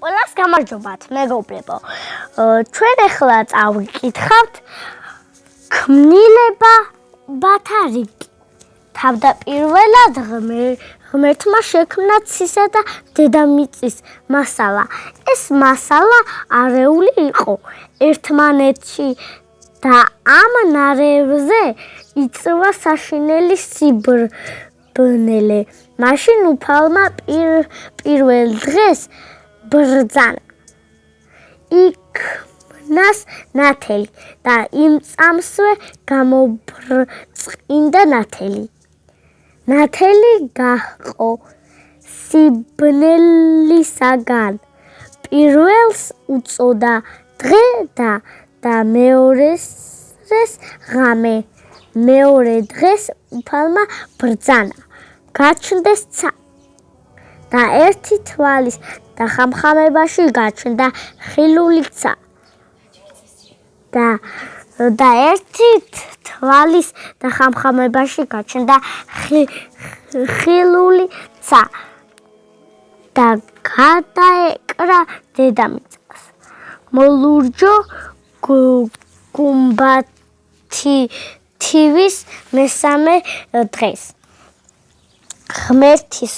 ყველას გამარჯობათ, მეგობრებო. ჩვენ ახლა წავიკითხავთ ქმნილება ბათარიკი. თავდაპირველად ღმერთმა შექმნა ცისა და დედამიწის მასალა. ეს მასალა არეული იყო ერთმანეთში და ამ ნარევზე იწვა საშინელი სიბნელე. მაშინ უფალმა პირველ დღეს ბრძანა იქნას ნათელი და იმ წამსვე გამობრწყინდა ნათელი. ნათელი გაჰყო სიბნელისაგან. პირველს უწოდა დღე და მეორეს ღამე. მეორე დღეს უფალმა ბრძანა გაჩნდეს ცა და ერთი თვალის დახამხამებაში გაჩნდა ხილული ცა და ერთი თვალის დახამხამებაში გაჩნდა ხილული ცა და გადაეკრა დედამიწას. მოლურჯო გუმბათითვის მესამე დღეს. ღმერთის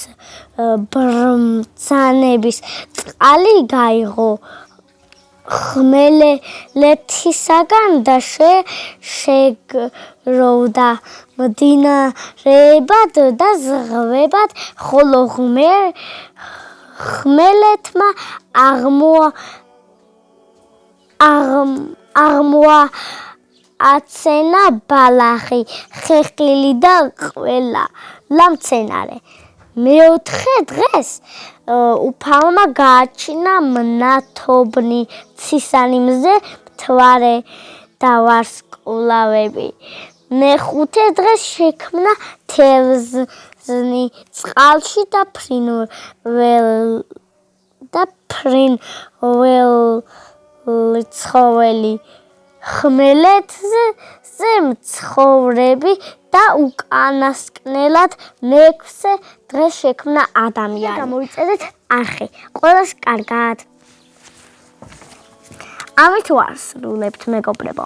ბრძანების წყალი გაიღო ხმელეთისაგან და შეგროვდა მდინარეებად და ზღვებად, ხოლო ხმელეთმა აღმოაცენა ბალახი, ხეხილი და ყველა მცენარე. მეოთხე დღეს უფალმა გააჩინა მნათობნი, ცისანი მზე, მთვარე და ვარსკვლავები. მეხუთე დღეს შექმნა თევზნი წყალში და ფრინველცხოველი. ხმელეთზე მცხოვრები და უკანასკნელად მეექვსე დღეს შექმნა ადამიანი. გამოვიწერეთ არხი. ყველას კარგად. ამით ვასრულებთ, მეგობრებო.